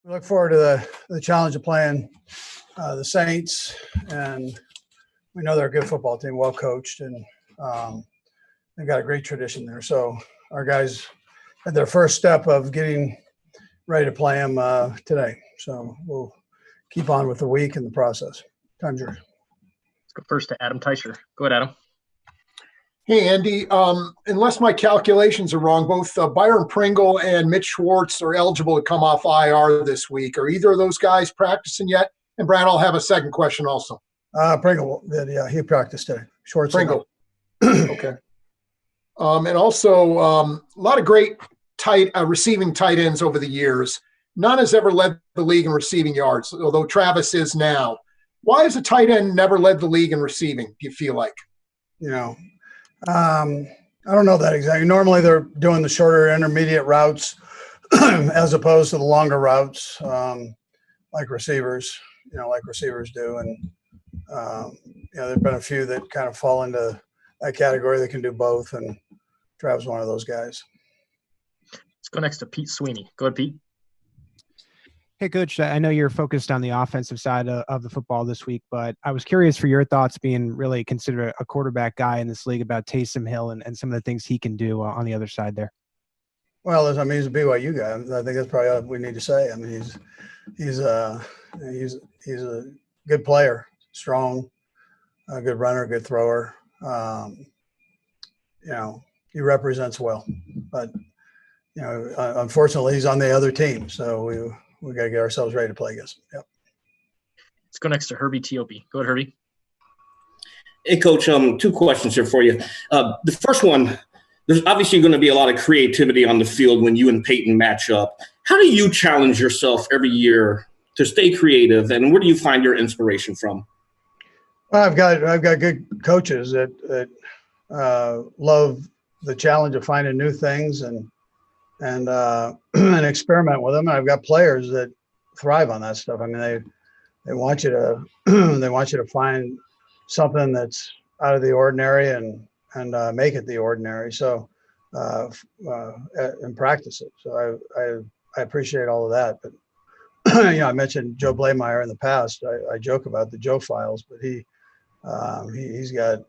We look forward to the challenge of playing the Saints, and we know they're a good football team, well coached, and they've got a great tradition there. So our guys had their first step of getting ready to play them today. So we'll keep on with the week and the process. Time's yours. Let's go first to Adam Teicher. Go ahead, Adam. Hey, Andy. Unless my calculations are wrong, both Byron Pringle and Mitch Schwartz are eligible to come off IR this week. Are either of those guys practicing yet? And Brad, I'll have a second question also. Pringle did, yeah, he practiced today. Schwartz. Pringle. Okay. And also a lot of great receiving tight ends over the years. None has ever led the league in receiving yards, although Travis is now. Why has a tight end never led the league in receiving, do you feel like? I don't know that exactly. Normally they're doing the shorter intermediate routes as opposed to the longer routes, like receivers do. And, there've been a few that kind of fall into that category that can do both. And Trav's one of those guys. Let's go next to Pete Sweeney. Go ahead, Pete. Hey, Coach, I know you're focused on the offensive side of the football this week, but I was curious for your thoughts, being really considered a quarterback guy in this league, about Taysom Hill and some of the things he can do on the other side there. Well, he's a BYU guy. I think that's probably all we need to say. I mean, he's a good player, strong, a good runner, good thrower. He represents well, but unfortunately, he's on the other team, so we got to get ourselves ready to play against him. Yep. Let's go next to Herbie Tiopi. Go ahead, Herbie. Hey, Coach, two questions here for you. The first one, there's obviously going to be a lot of creativity on the field when you and Peyton match up. How do you challenge yourself every year to stay creative, and where do you find your inspiration from? Well, I've got good coaches that love the challenge of finding new things and experiment with them. And I've got players that thrive on that stuff. I mean, they want you to find something that's out of the ordinary and make it the ordinary. So and practice it. So I appreciate all of that. But I mentioned Joe Blameyer in the past. I joke about the Joe files, but he's got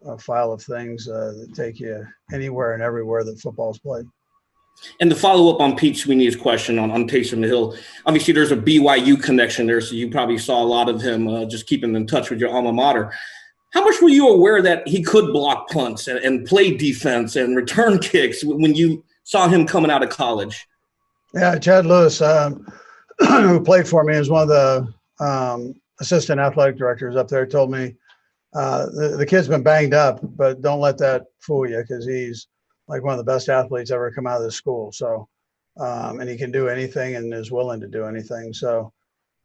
a file of things that take you anywhere and everywhere that football's played. And to follow up on Pete Sweeney's question on Taysom Hill, obviously there's a BYU connection there, so you probably saw a lot of him just keeping in touch with your alma mater. How much were you aware that he could block punts and play defense and return kicks when you saw him coming out of college? Yeah, Chad Lewis, who played for me, is one of the assistant athletic directors up there, told me the kid's been banged up, but don't let that fool you, because he's like one of the best athletes ever come out of the school. So, and he can do anything and is willing to do anything. So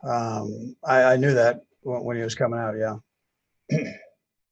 I knew that when he was coming out. Yeah.